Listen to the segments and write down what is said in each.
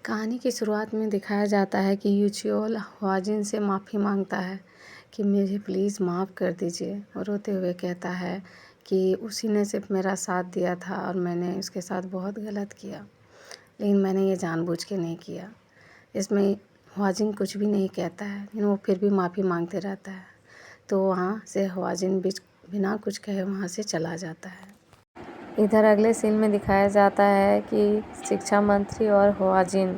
कहानी की शुरुआत में दिखाया जाता है कि यूचियोल हवाजिन से माफ़ी मांगता है कि मुझे प्लीज़ माफ़ कर दीजिए और रोते हुए कहता है कि उसी ने सिर्फ मेरा साथ दिया था और मैंने उसके साथ बहुत गलत किया, लेकिन मैंने ये जानबूझ के नहीं किया। इसमें हवाजिन कुछ भी नहीं कहता है, लेकिन वो फिर भी माफ़ी मांगते रहता है। तो वहाँ से हवाजिन बिना कुछ कहे वहाँ से चला जाता है। इधर अगले सीन में दिखाया जाता है कि शिक्षा मंत्री और हवाजिन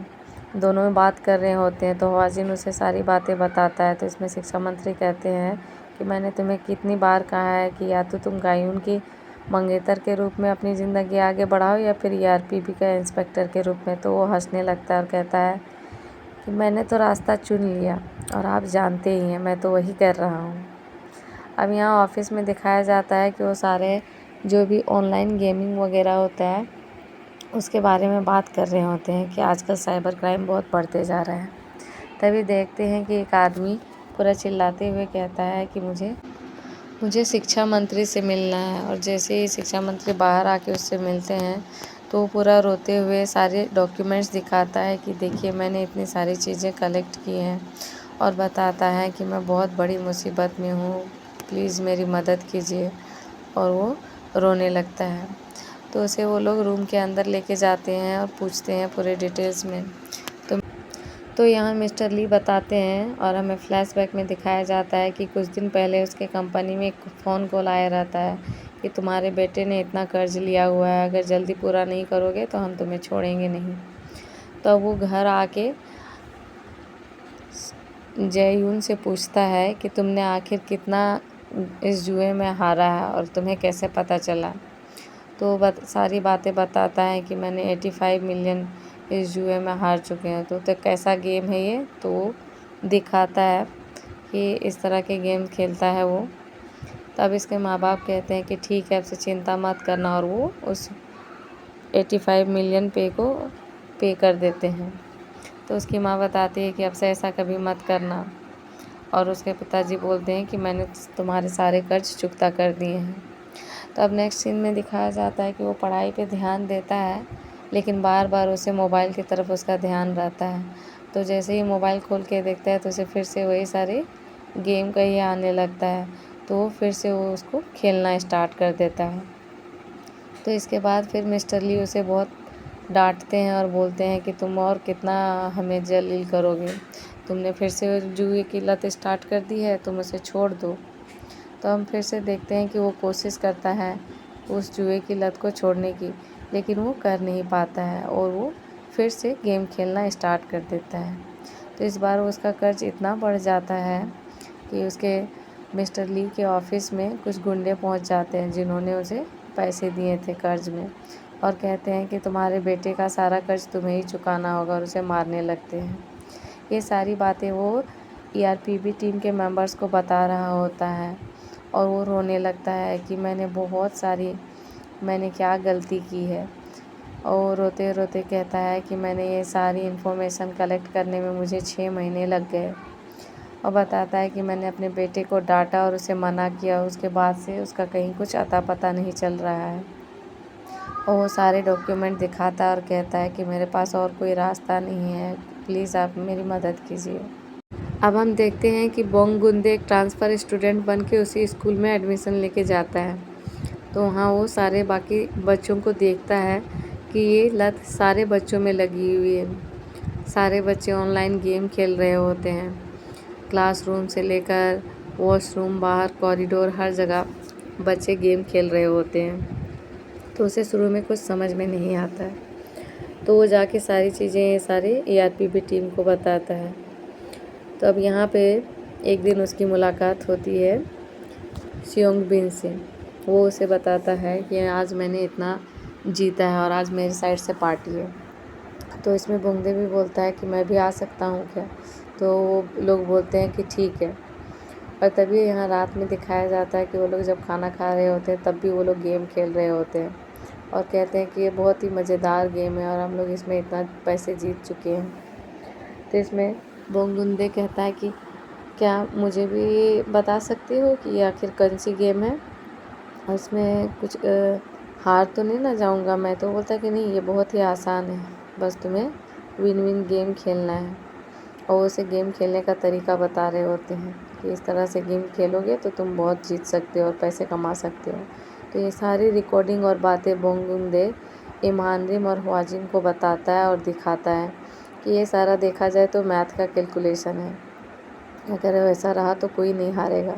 दोनों में बात कर रहे होते हैं, तो हवाजिन उसे सारी बातें बताता है। तो इसमें शिक्षा मंत्री कहते हैं कि मैंने तुम्हें कितनी बार कहा है कि या तो तुम गायून की मंगेतर के रूप में अपनी ज़िंदगी आगे बढ़ाओ या फिर ईआरपीबी का इंस्पेक्टर के रूप में। तो वो हंसने लगता है और कहता है कि मैंने तो रास्ता चुन लिया और आप जानते ही हैं मैं तो वही कर रहा हूँ। अब यहाँ ऑफिस में दिखाया जाता है कि वो सारे जो भी ऑनलाइन गेमिंग वगैरह होता है उसके बारे में बात कर रहे होते हैं कि आजकल साइबर क्राइम बहुत बढ़ते जा रहा है। तभी देखते हैं कि एक आदमी पूरा चिल्लाते हुए कहता है कि मुझे शिक्षा मंत्री से मिलना है। और जैसे ही शिक्षा मंत्री बाहर आके उससे मिलते हैं तो वो पूरा रोते हुए सारे डॉक्यूमेंट्स दिखाता है कि देखिए मैंने इतनी सारी चीज़ें कलेक्ट की हैं, और बताता है कि मैं बहुत बड़ी मुसीबत में हूँ, प्लीज़ मेरी मदद कीजिए। और वो रोने लगता है। तो उसे वो लोग रूम के अंदर लेके जाते हैं और पूछते हैं पूरे डिटेल्स में। तो यहाँ मिस्टर ली बताते हैं और हमें फ्लैशबैक में दिखाया जाता है कि कुछ दिन पहले उसके कंपनी में एक फ़ोन कॉल आया रहता है कि तुम्हारे बेटे ने इतना कर्ज लिया हुआ है, अगर जल्दी पूरा नहीं करोगे तो हम तुम्हें छोड़ेंगे नहीं। तो वो घर आके जययून से पूछता है कि तुमने आखिर कितना इस जुए में हारा है और तुम्हें कैसे पता चला। तो सारी बातें बताता है कि मैंने 85 मिलियन इस जुए में हार चुके हैं। तो कैसा गेम है ये, तो दिखाता है कि इस तरह के गेम खेलता है वो। तब इसके माँ बाप कहते हैं कि ठीक है, अब से चिंता मत करना, और वो उस 85 मिलियन पे कर देते हैं। तो उसकी माँ बताती है कि अब से ऐसा कभी मत करना, और उसके पिताजी बोलते हैं कि मैंने तुम्हारे सारे कर्ज चुकता कर दिए हैं। तो अब नेक्स्ट सीन में दिखाया जाता है कि वो पढ़ाई पे ध्यान देता है, लेकिन बार बार उसे मोबाइल की तरफ उसका ध्यान रहता है। तो जैसे ही मोबाइल खोल के देखता है तो उसे फिर से वही सारे गेम का ही आने लगता है, तो फिर से वो उसको खेलना स्टार्ट कर देता है। तो इसके बाद फिर मिस्टर ली उसे बहुत डांटते हैं और बोलते हैं कि तुम और कितना हमें जलील करोगे, तुमने फिर से जुए की लत स्टार्ट कर दी है, तुम उसे छोड़ दो। तो हम फिर से देखते हैं कि वो कोशिश करता है उस जुए की लत को छोड़ने की, लेकिन वो कर नहीं पाता है और वो फिर से गेम खेलना स्टार्ट कर देता है। तो इस बार उसका कर्ज इतना बढ़ जाता है कि उसके मिस्टर ली के ऑफिस में कुछ गुंडे पहुंच जाते हैं जिन्होंने उसे पैसे दिए थे कर्ज में, और कहते हैं कि तुम्हारे बेटे का सारा कर्ज तुम्हें ही चुकाना होगा, और उसे मारने लगते हैं। ये सारी बातें वो ईआरपीबी टीम के मेंबर्स को बता रहा होता है, और वो रोने लगता है कि मैंने क्या गलती की है। और रोते रोते कहता है कि मैंने ये सारी इन्फॉर्मेशन कलेक्ट करने में मुझे 6 महीने लग गए, और बताता है कि मैंने अपने बेटे को डांटा और उसे मना किया, उसके बाद से उसका कहीं कुछ अता पता नहीं चल रहा है। और वो सारे डॉक्यूमेंट दिखाता है और कहता है कि मेरे पास और कोई रास्ता नहीं है, प्लीज़ आप मेरी मदद कीजिए। अब हम देखते हैं कि बोंग गुंदे एक ट्रांसफ़र स्टूडेंट बन के उसी स्कूल में एडमिशन लेके जाता है। तो वहाँ वो सारे बाकी बच्चों को देखता है कि ये लत सारे बच्चों में लगी हुई है। सारे बच्चे ऑनलाइन गेम खेल रहे होते हैं, क्लासरूम से लेकर वॉशरूम, बाहर कॉरिडोर, हर जगह बच्चे गेम खेल रहे होते हैं। तो उसे शुरू में कुछ समझ में नहीं आता है, तो वो जाके सारी चीज़ें सारे ईआरपीबी टीम को बताता है। तो अब यहाँ पे एक दिन उसकी मुलाकात होती है सियोंग बिन से। वो उसे बताता है कि आज मैंने इतना जीता है और आज मेरी साइड से पार्टी है। तो इसमें बोंगदे भी बोलता है कि मैं भी आ सकता हूँ क्या। तो वो लोग बोलते हैं कि ठीक है। और तभी यहाँ रात में दिखाया जाता है कि वो लोग जब खाना खा रहे होते हैं तब भी वो लोग गेम खेल रहे होते हैं, और कहते हैं कि ये बहुत ही मज़ेदार गेम है और हम लोग इसमें इतना पैसे जीत चुके हैं। तो इसमें बोंगुंदे कहता है कि क्या मुझे भी बता सकते हो कि ये आखिर कौन सी गेम है, और इसमें कुछ हार तो नहीं ना जाऊंगा मैं। तो बोलता है कि नहीं, ये बहुत ही आसान है, बस तुम्हें विन विन गेम खेलना है और उसे गेम खेलने का तरीका बता रहे होते हैं कि इस तरह से गेम खेलोगे तो तुम बहुत जीत सकते हो और पैसे कमा सकते हो। तो ये सारी रिकॉर्डिंग और बातें बोंगुंदे इमानरिम और ह्वाजिन को बताता है और दिखाता है कि ये सारा देखा जाए तो मैथ का कैलकुलेशन है, अगर वैसा रहा तो कोई नहीं हारेगा।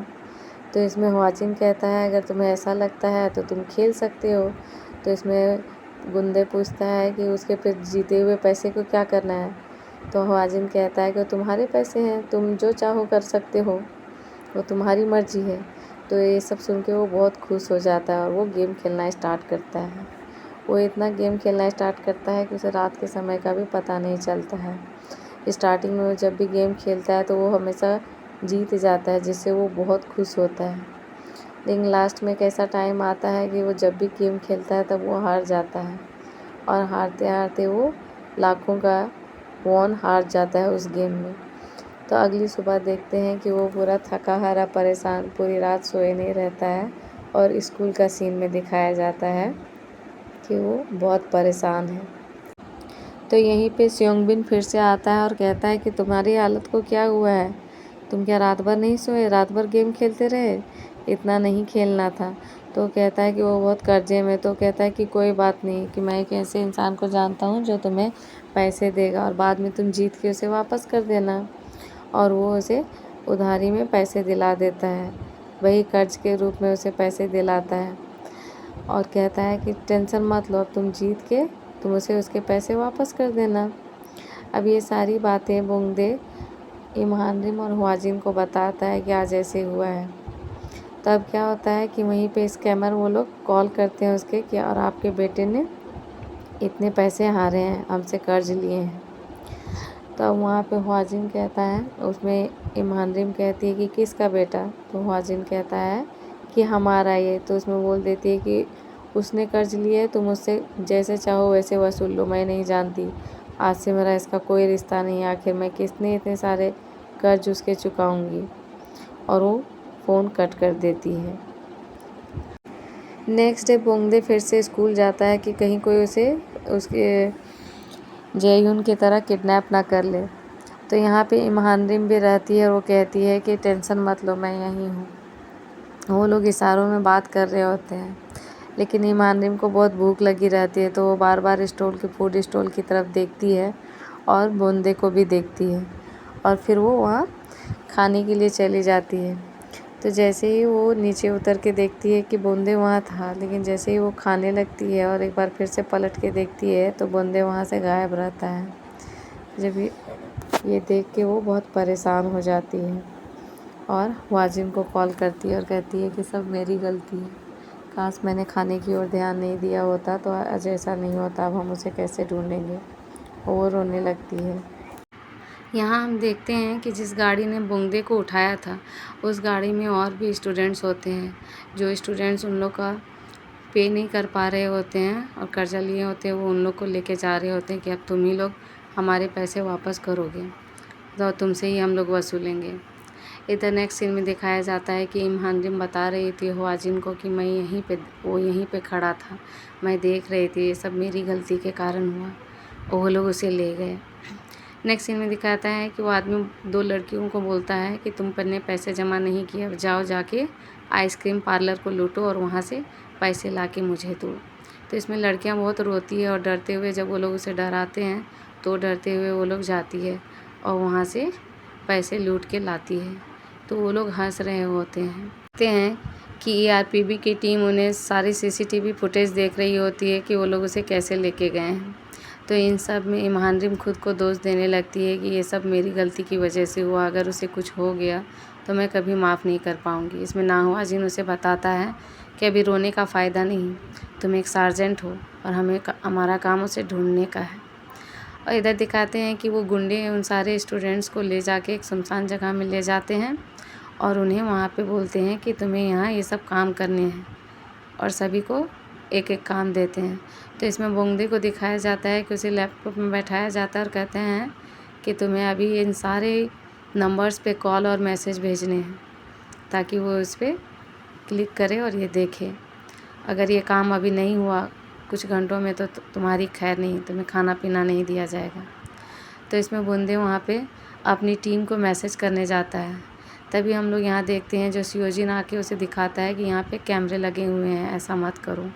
तो इसमें ह्वाजिन कहता है अगर तुम्हें ऐसा लगता है तो तुम खेल सकते हो। तो इसमें गुंदे पूछता है कि उसके फिर जीते हुए पैसे को क्या करना है। तो ह्वाजिन कहता है कि तुम्हारे पैसे हैं, तुम जो चाहो कर सकते हो, वो तुम्हारी मर्जी है। तो ये सब सुन के वो बहुत खुश हो जाता है और वो गेम खेलना स्टार्ट करता है। वो इतना गेम खेलना स्टार्ट करता है कि उसे रात के समय का भी पता नहीं चलता है। स्टार्टिंग में वो जब भी गेम खेलता है तो वो हमेशा जीत जाता है, जिससे वो बहुत खुश होता है। लेकिन लास्ट में एक ऐसा टाइम आता है कि वो जब भी गेम खेलता है तब वो हार जाता है और हारते हारते वो लाखों का वॉन हार जाता है उस गेम में। तो अगली सुबह देखते हैं कि वो पूरा थका हारा परेशान पूरी रात सोए नहीं रहता है और स्कूल का सीन में दिखाया जाता है कि वो बहुत परेशान है। तो यहीं पे स्योंगबिन फिर से आता है और कहता है कि तुम्हारी हालत को क्या हुआ है, तुम क्या रात भर नहीं सोए, रात भर गेम खेलते रहे, इतना नहीं खेलना था। तो कहता है कि वो बहुत कर्जे में। तो कहता है कि कोई बात नहीं, कि मैं एक ऐसे इंसान को जानता हूँ जो तुम्हें पैसे देगा और बाद में तुम जीत के उसे वापस कर देना। और वो उसे उधारी में पैसे दिला देता है, वही कर्ज के रूप में उसे पैसे दिलाता है और कहता है कि टेंशन मत लो, अब तुम जीत के तुम उसे उसके पैसे वापस कर देना। अब ये सारी बातें बोंगदे इमानरिम और ह्वाजिन को बताता है कि आज ऐसे हुआ है। तब क्या होता है कि वहीं पे स्कैमर वो लोग कॉल करते हैं उसके कि और आपके बेटे ने इतने पैसे हारे हैं, हमसे कर्ज लिए हैं। तब वहाँ पे ह्वाजिन कहता है, उसमें इमानरिम कहती है कि किसका बेटा। तो ह्वाजिन कहता है कि हमारा ये। तो उसमें बोल देती है कि उसने कर्ज लिया है, तुम उससे जैसे चाहो वैसे वसूल लो, मैं नहीं जानती, आज से मेरा इसका कोई रिश्ता नहीं, आखिर मैं किसने इतने सारे कर्ज उसके चुकाऊंगी। और वो फ़ोन कट कर देती है। नेक्स्ट डे बोंगदे फिर से स्कूल जाता है कि कहीं कोई उसे उसके जययून की तरह किडनैप ना कर ले। तो यहाँ पे इमानरिम भी रहती है और वो कहती है कि टेंशन मत लो, मैं यहीं हूँ। वो लोग इशारों में बात कर रहे होते हैं, लेकिन इमानरिम को बहुत भूख लगी रहती है। तो वो बार बार फूड स्टॉल की तरफ देखती है और बोंदे को भी देखती है और फिर वो वहाँ खाने के लिए चली जाती है। तो जैसे ही वो नीचे उतर के देखती है कि बोंदे वहाँ था, लेकिन जैसे ही वो खाने लगती है और एक बार फिर से पलट के देखती है तो बोंदे वहाँ से गायब रहता है। जब ये देख के वो बहुत परेशान हो जाती है और ह्वाजिन को कॉल करती है और कहती है कि सब मेरी गलती है, काश मैंने खाने की ओर ध्यान नहीं दिया होता तो आज ऐसा नहीं होता, अब हम उसे कैसे ढूंढेंगे। वो रोने लगती है। यहाँ हम देखते हैं कि जिस गाड़ी ने बोंगदे को उठाया था उस गाड़ी में और भी स्टूडेंट्स होते हैं। जो स्टूडेंट्स उन लोग का पे नहीं कर पा रहे होते हैं और कर्जा लिए होते हैं, वो उन लोग को लेके जा रहे होते हैं कि अब तुम ही लोग हमारे पैसे वापस करोगे तो तुमसे ही हम लोग वसूलेंगे। इधर नेक्स्ट सीन में दिखाया जाता है कि इमानरिम बता रही थी ह्वाजिन को कि मैं यहीं पे खड़ा था, मैं देख रही थी, ये सब मेरी गलती के कारण हुआ। वो लोग उसे ले गए। नेक्स्ट सीन में दिखाता है कि वो आदमी दो लड़कियों को बोलता है कि तुम पर ने पैसे जमा नहीं किए, जाओ जाके आइसक्रीम पार्लर को लूटो और वहाँ से पैसे ला के मुझे दो। तो इसमें लड़कियाँ बहुत रोती है और डरते हुए, जब वो लोग उसे डराते हैं तो डरते हुए वो लोग जाती है और वहाँ से पैसे लूट के लाती है। तो वो लोग हंस रहे होते हैं। देखते हैं कि ERPB की टीम उन्हें सारी CCTV फुटेज देख रही होती है कि वो लोग उसे कैसे लेके गए हैं। तो इन सब में इमानरिम खुद को दोष देने लगती है कि ये सब मेरी गलती की वजह से हुआ, अगर उसे कुछ हो गया तो मैं कभी माफ़ नहीं कर पाऊँगी। इसमें नाहवाजिन उसे बताता है कि अभी रोने का फ़ायदा नहीं, तुम एक सार्जेंट हो और हमारा काम उसे ढूंढने का है। और इधर दिखाते हैं कि वो गुंडे उन सारे स्टूडेंट्स को ले जाके एक सुनसान जगह में ले जाते हैं और उन्हें वहाँ पे बोलते हैं कि तुम्हें यहाँ ये सब काम करने हैं और सभी को एक एक काम देते हैं। तो इसमें बोंगदे को दिखाया जाता है कि उसे लैपटॉप में बैठाया जाता है और कहते हैं कि तुम्हें अभी इन सारे नंबर्स पे कॉल और मैसेज भेजने हैं ताकि वो उस पर क्लिक करे और ये देखे। अगर ये काम अभी नहीं हुआ कुछ घंटों में तो तुम्हारी खैर नहीं, तुम्हें खाना पीना नहीं दिया जाएगा। तो इसमें बूंदे वहाँ पे अपनी टीम को मैसेज करने जाता है। तभी हम लोग यहाँ देखते हैं जो शियोजिन आके उसे दिखाता है कि यहाँ पे कैमरे लगे हुए हैं, ऐसा मत करो।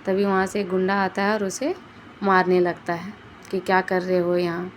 तभी वहाँ से एक गुंडा आता है और उसे मारने लगता है कि क्या कर रहे हो यहाँ।